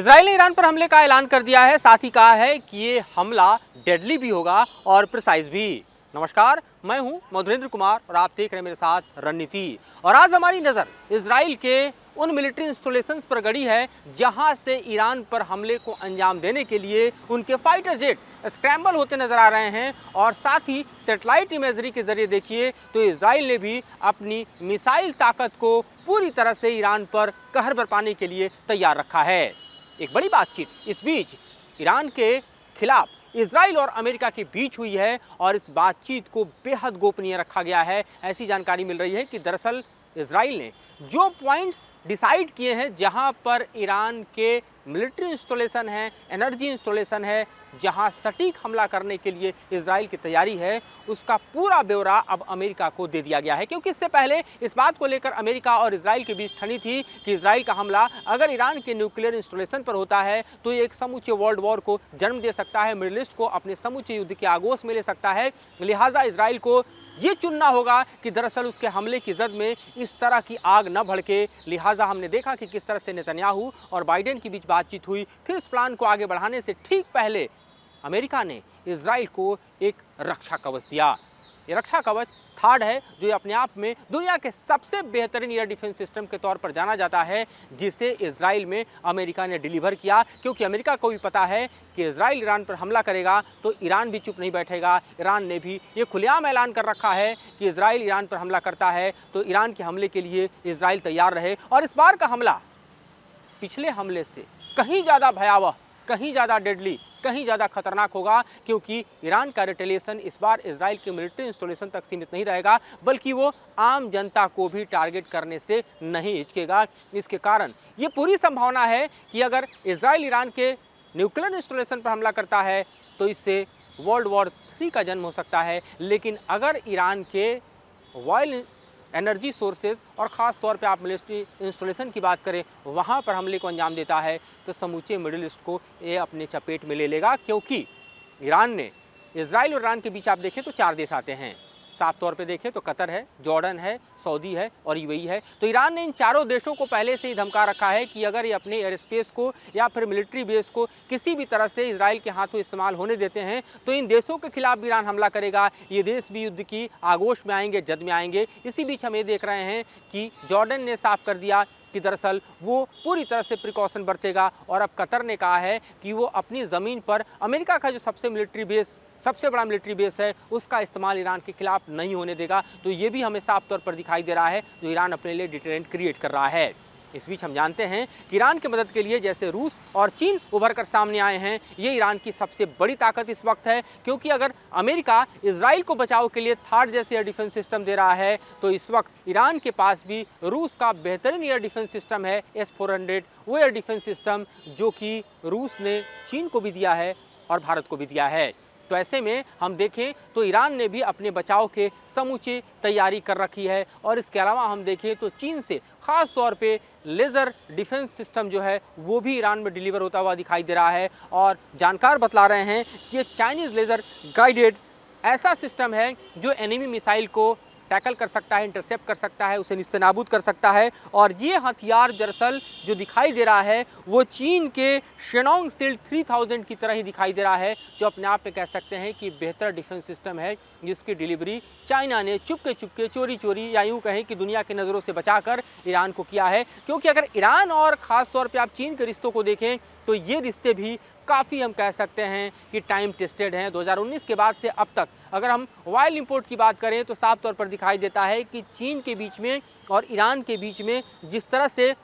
Israel ने Iran पर हमले का ऐलान कर दिया है, साथ ही कहा है कि ये हमला डेडली भी होगा और प्रिसाइज भी। नमस्कार, मैं हूं मधुरेंद्र कुमार और आप देख रहे हैं मेरे साथ रणनीति। और आज हमारी नजर इजराइल के उन मिलिट्री इंस्टॉलेशंस पर गड़ी है जहां से ईरान पर हमले को अंजाम देने के लिए उनके फाइटर जेट स्क्रैम्बल होते नजर आ रहे हैं। और साथ ही सैटेलाइट इमेजरी के जरिए देखिए तो इजराइल ने भी अपनी मिसाइल ताकत को पूरी तरह से ईरान पर कहर बरपाने के लिए तैयार रखा है। एक बड़ी बातचीत इस बीच ईरान के खिलाफ इजराइल और अमेरिका के बीच हुई है और इस बातचीत को बेहद गोपनीय रखा गया है। ऐसी जानकारी मिल रही है कि दरअसल इजराइल ने जो पॉइंट्स डिसाइड किए हैं जहां पर ईरान के मिलिट्री इंस्टॉलेशन है, एनर्जी इंस्टॉलेशन है, जहां सटीक हमला करने के लिए इजराइल की तैयारी है, उसका पूरा ब्यौरा अब अमेरिका को दे दिया गया है। क्योंकि इससे पहले इस बात को लेकर अमेरिका और इजराइल के बीच ठनी थी कि इजराइल का हमला अगर ईरान के न्यूक्लियर इंस्टॉलेशन पर होता है तो ये एक समूचे वर्ल्ड वॉर को जन्म दे सकता है, मिडिल ईस्ट को अपने समूचे युद्ध के आगोश में ले सकता है। लिहाजा इजराइल को ये चुनना होगा कि दरअसल उसके हमले की जद में इस तरह की आग न भड़के। लिहाजा हमने देखा कि किस तरह से नेतन्याहू और बाइडेन के बीच बातचीत हुई। फिर इस प्लान को आगे बढ़ाने से ठीक पहले अमेरिका ने इजराइल को एक रक्षा कवच दिया। ये रक्षा कवच थर्ड है, जो अपने आप में दुनिया के सबसे बेहतरीन एयर डिफेंस सिस्टम के तौर पर जाना जाता है, जिसे इजराइल में अमेरिका ने डिलीवर किया। क्योंकि अमेरिका को भी पता है कि इजराइल ईरान पर हमला करेगा तो ईरान भी चुप नहीं बैठेगा। ईरान ने भी ये खुलेआम ऐलान कर रखा है कि इजराइल ईरान पर हमला करता है तो ईरान के हमले के लिए इजराइल तैयार रहे। और इस बार का हमला पिछले हमले से कहीं ज़्यादा भयावह, कहीं ज़्यादा डेडली, कहीं ज़्यादा खतरनाक होगा। क्योंकि ईरान का रिटेलिएशन इस बार इजराइल के मिलिट्री इंस्टॉलेशन तक सीमित नहीं रहेगा, बल्कि वो आम जनता को भी टारगेट करने से नहीं हिचकेगा। इसके कारण ये पूरी संभावना है कि अगर इजराइल ईरान के न्यूक्लियर इंस्टॉलेशन पर हमला करता है तो इससे वर्ल्ड वॉर 3 का जन्म हो सकता है। लेकिन अगर ईरान के ऑयल एनर्जी सोर्सेज और ख़ास तौर पे आप मिलिट्री इंस्टॉलेशन की बात करें, वहाँ पर हमले को अंजाम देता है तो समूचे मिडिल ईस्ट को ये अपने चपेट में ले लेगा। क्योंकि ईरान ने, इजराइल और ईरान के बीच आप देखें तो 4 देश आते हैं। साफ तौर पे देखें तो कतर है, जॉर्डन है, सऊदी है और यूएई है। तो ईरान ने इन चारों देशों को पहले से ही धमका रखा है कि अगर ये अपने एयर स्पेस को या फिर मिलिट्री बेस को किसी भी तरह से इजराइल के हाथों इस्तेमाल होने देते हैं तो इन देशों के खिलाफ भी ईरान हमला करेगा। ये देश भी युद्ध की आगोश में आएंगे, जद में आएंगे। इसी बीच हम ये देख रहे हैं कि जॉर्डन ने साफ कर दिया कि दरअसल वो पूरी तरह से प्रिकॉशन बरतेगा। और अब कतर ने कहा है कि वो अपनी ज़मीन पर अमेरिका का जो सबसे बड़ा मिलिट्री बेस है उसका इस्तेमाल ईरान के खिलाफ नहीं होने देगा। तो ये भी हमें साफ तौर पर दिखाई दे रहा है जो ईरान अपने लिए डिटरेंट क्रिएट कर रहा है। इस बीच हम जानते हैं कि ईरान की मदद के लिए जैसे रूस और चीन उभर कर सामने आए हैं, ये ईरान की सबसे बड़ी ताकत इस वक्त है। क्योंकि अगर अमेरिका इजराइल को बचाव के लिए थार्ड जैसे एयर डिफेंस सिस्टम दे रहा है तो इस वक्त ईरान के पास भी रूस का बेहतरीन एयर डिफेंस सिस्टम है S-400, वो एयर डिफेंस सिस्टम जो कि रूस ने चीन को भी दिया है और भारत को भी दिया है। तो ऐसे में हम देखें तो ईरान ने भी अपने बचाव के समूचे तैयारी कर रखी है। और इसके अलावा हम देखें तो चीन से ख़ास तौर पे लेज़र डिफेंस सिस्टम जो है वो भी ईरान में डिलीवर होता हुआ दिखाई दे रहा है। और जानकार बतला रहे हैं कि ये चाइनीज़ लेज़र गाइडेड ऐसा सिस्टम है जो एनिमी मिसाइल को टैकल कर सकता है, इंटरसेप्ट कर सकता है, उसे निस्तेनाबूद कर सकता है। और ये हथियार दरअसल जो दिखाई दे रहा है वो चीन के शेनोंग शील्ड 3000 की तरह ही दिखाई दे रहा है, जो अपने आप में कह सकते हैं कि बेहतर डिफेंस सिस्टम है जिसकी डिलीवरी चाइना ने चुपके चोरी चोरी या यूँ कहें कि दुनिया की नज़रों से बचाकर ईरान को किया है। क्योंकि अगर ईरान और ख़ास तौर पर आप चीन के रिश्तों को देखें तो ये रिश्ते भी काफ़ी हम कह सकते हैं कि टाइम टेस्टेड हैं। 2019 के बाद से अब तक अगर हम ऑयल इंपोर्ट की बात करें तो साफ तौर पर दिखाई देता है कि चीन के बीच में और ईरान के बीच में जिस तरह से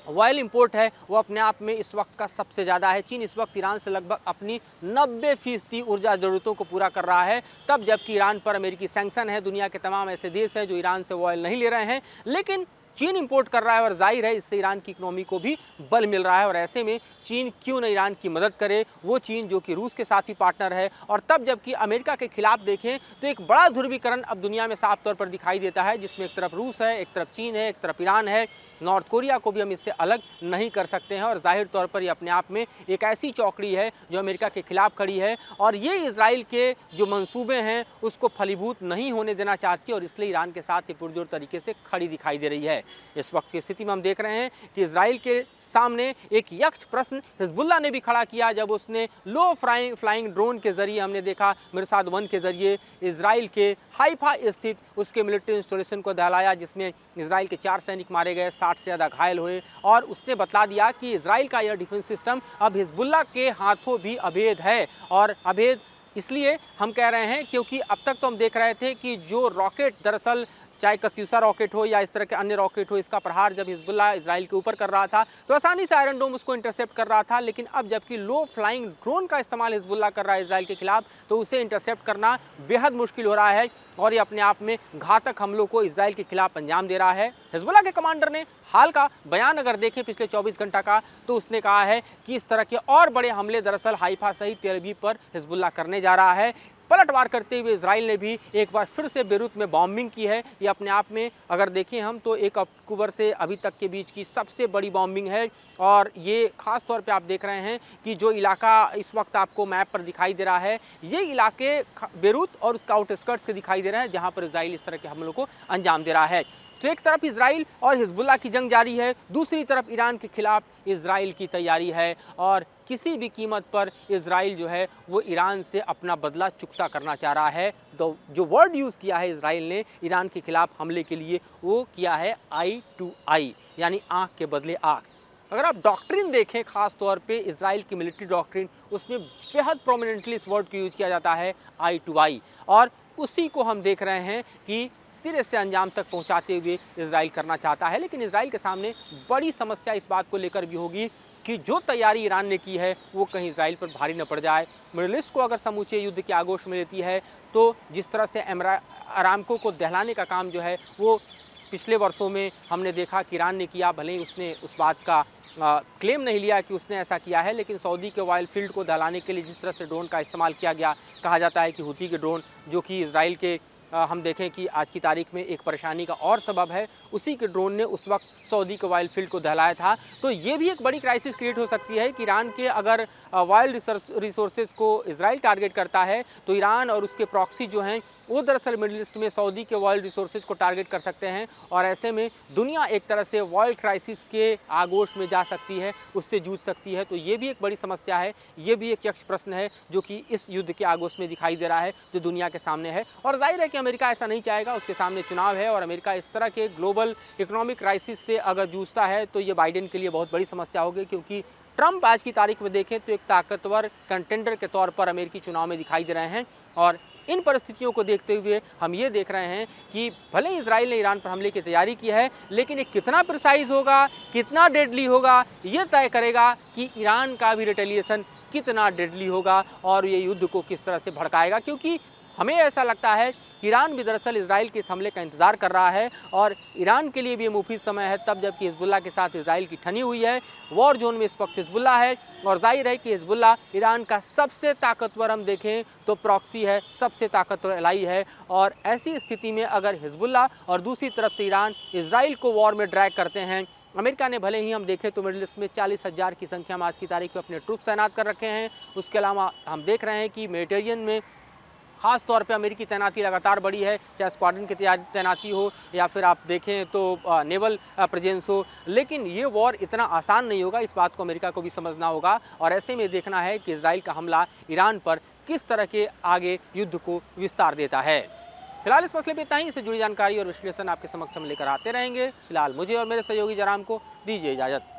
ऑयल इंपोर्ट है वो अपने आप में इस वक्त का सबसे ज़्यादा है। चीन इस वक्त ईरान से लगभग अपनी 90% ऊर्जा ज़रूरतों को पूरा कर रहा है, तब जबकि ईरान पर अमेरिकी सैंक्शन है। दुनिया के तमाम ऐसे देश हैं जो ईरान से ऑयल नहीं ले रहे हैं, लेकिन चीन इंपोर्ट कर रहा है और जाहिर है इससे ईरान की इकोनॉमी को भी बल मिल रहा है। और ऐसे में चीन क्यों न ईरान की मदद करे, वो चीन जो कि रूस के साथ ही पार्टनर है। और तब जबकि अमेरिका के खिलाफ देखें तो एक बड़ा ध्रुवीकरण अब दुनिया में साफ तौर पर दिखाई देता है, जिसमें एक तरफ रूस है, एक तरफ चीन है, एक तरफ ईरान है। नॉर्थ कोरिया को भी हम इससे अलग नहीं कर सकते हैं। और जाहिर तौर पर ये अपने आप में एक ऐसी चौकड़ी है जो अमेरिका के खिलाफ खड़ी है और ये इजराइल के जो मंसूबे हैं उसको फलीभूत नहीं होने देना चाहती है और इसलिए ईरान के साथ ये पुरजोर तरीके से खड़ी दिखाई दे रही है। है। इस वक्त की स्थिति में हम देख रहे हैं कि इजराइल के सामने एक यक्ष प्रश्न हिजबुल्लाह ने भी खड़ा किया जब उसने लो फ्लाइंग ड्रोन के जरिए, हमने देखा मिरसाद 1 के जरिए, इजराइल के हाइफा स्थित उसके मिलिट्री इंस्टॉलेशन को दहलाया, जिसमें इजराइल के 4 सैनिक मारे गए, 60 से ज़्यादा घायल हुए। और उसने बतला दिया कि इजराइल का यह डिफेंस सिस्टम अब हिजबुल्लाह के हाथों भी अभेद है। और अभेद इसलिए हम कह रहे हैं क्योंकि अब तक तो हम देख रहे थे कि जो रॉकेट, दरअसल चाहे कत्यूसा रॉकेट हो या इस तरह के अन्य रॉकेट हो, इसका प्रहार जब हिजबुल्लाह इजराइल के ऊपर कर रहा था तो आसानी से आयरन डोम उसको इंटरसेप्ट कर रहा था। लेकिन अब जबकि लो फ्लाइंग ड्रोन का इस्तेमाल हिजबुल्लाह कर रहा है इजराइल के खिलाफ, तो उसे इंटरसेप्ट करना बेहद मुश्किल हो रहा है और ये अपने आप में घातक हमलों को इजराइल के खिलाफ अंजाम दे रहा है। हिजबुल्लाह के कमांडर ने हाल का बयान अगर देखें पिछले 24 घंटा का, तो उसने कहा है कि इस तरह के और बड़े हमले दरअसल हाइफा सहित तेल अवीव पर हिजबुल्लाह करने जा रहा है। पलटवार करते हुए इजराइल ने भी एक बार फिर से बेरूत में बॉम्बिंग की है। ये अपने आप में अगर देखें हम तो 1 अक्टूबर से अभी तक के बीच की सबसे बड़ी बॉम्बिंग है। और ये खास तौर पे आप देख रहे हैं कि जो इलाका इस वक्त आपको मैप पर दिखाई दे रहा है, ये इलाके बेरूत और उसका आउटस्कर्ट्स के दिखाई दे रहे हैं, जहाँ पर इजराइल इस तरह के हमलों को अंजाम दे रहा है। तो एक तरफ इजराइल और हिजबुल्लाह की जंग जारी है, दूसरी तरफ ईरान के खिलाफ इजराइल की तैयारी है और किसी भी कीमत पर इजराइल जो है वो ईरान से अपना बदला चुकता करना चाह रहा है। तो जो वर्ड यूज़ किया है इजराइल ने ईरान के खिलाफ हमले के लिए, वो किया है आई टू आई, यानी आँख के बदले आँख। अगर आप डॉक्ट्रिन देखें, खास तौर पे इजराइल की मिलिट्री डॉक्ट्रिन, उसमें बेहद प्रोमिनेंटली इस वर्ड को यूज़ किया जाता है आई टू आई, और उसी को हम देख रहे हैं कि सिरे से अंजाम तक पहुंचाते हुए इजराइल करना चाहता है। लेकिन इजराइल के सामने बड़ी समस्या इस बात को लेकर भी होगी कि जो तैयारी ईरान ने की है वो कहीं इजराइल पर भारी न पड़ जाए। मिडिल ईस्ट को अगर समूचे युद्ध की आगोश में लेती है तो जिस तरह से अरामको को दहलाने का काम जो है वो पिछले वर्षों में हमने देखा कि ईरान ने किया, भले ही उसने उस बात का क्लेम नहीं लिया कि उसने ऐसा किया है, लेकिन सऊदी के ऑयल फील्ड को दहलाने के लिए जिस तरह से ड्रोन का इस्तेमाल किया गया, कहा जाता है कि हुती के ड्रोन जो कि इजराइल के हम देखें कि आज की तारीख में एक परेशानी का और सबब है, उसी के ड्रोन ने उस वक्त सऊदी के ऑयल फील्ड को दहलाया था। तो ये भी एक बड़ी क्राइसिस क्रिएट हो सकती है कि ईरान के अगर ऑयल रिसोर्सेज को इजराइल टारगेट करता है तो ईरान और उसके प्रॉक्सी जो हैं वो दरअसल मिडिल ईस्ट में सऊदी के ऑयल रिसोर्सेज को टारगेट कर सकते हैं और ऐसे में दुनिया एक तरह से ऑयल क्राइसिस के आगोश में जा सकती है, उससे जूझ सकती है। तो ये भी एक बड़ी समस्या है, ये भी एक यक्ष प्रश्न है जो कि इस युद्ध के आगोश में दिखाई दे रहा है, जो दुनिया के सामने है। और जाहिर है कि अमेरिका ऐसा नहीं चाहेगा, उसके सामने चुनाव है और अमेरिका इस तरह के ग्लोबल इकोनॉमिक क्राइसिस से अगर जूझता है तो ये बाइडेन के लिए बहुत बड़ी समस्या होगी, क्योंकि ट्रंप आज की तारीख में देखें तो एक ताकतवर कंटेंडर के तौर पर अमेरिकी चुनाव में दिखाई दे रहे हैं। और इन परिस्थितियों को देखते हुए हम ये देख रहे हैं कि भले इजराइल ने ईरान पर हमले की तैयारी की है, लेकिन ये कितना प्रिसाइज होगा, कितना डेडली होगा, ये तय करेगा कि ईरान का भी रिटेलिएशन कितना डेडली होगा और ये युद्ध को किस तरह से भड़काएगा। क्योंकि हमें ऐसा लगता है कि ईरान भी दरअसल इजराइल के इस हमले का इंतज़ार कर रहा है और ईरान के लिए भी ये मुफीद समय है तब जबकि हिजबुल्लाह के साथ इजराइल की ठनी हुई है। वॉर जोन में इस वक्त हिजबुल्लाह है और जाहिर है कि हिजबुल्लाह ईरान का सबसे ताकतवर, हम देखें तो प्रॉक्सी है, सबसे ताकतवर एलाई है। और ऐसी स्थिति में अगर हिजबुल्लाह और दूसरी तरफ से ईरान इजराइल को वॉर में ड्रैग करते हैं, अमेरिका ने भले ही हम देखें तो मिडिल ईस्ट में 40,000 की संख्या में आज की तारीख में अपने ट्रूप तैनात कर रखे हैं। उसके अलावा हम देख रहे हैं कि मेडिटेरियन में खास तौर पे अमेरिकी तैनाती लगातार बढ़ी है, चाहे स्क्वाड्रन की तैनाती हो या फिर आप देखें तो नेवल प्रेजेंस हो। लेकिन ये वॉर इतना आसान नहीं होगा, इस बात को अमेरिका को भी समझना होगा और ऐसे में देखना है कि इजराइल का हमला ईरान पर किस तरह के आगे युद्ध को विस्तार देता है। फिलहाल इस मसले पर इतना ही, इससे जुड़ी जानकारी और विश्लेषण आपके समक्ष हम लेकर आते रहेंगे। फिलहाल मुझे और मेरे सहयोगी जराम को दीजिए इजाज़त।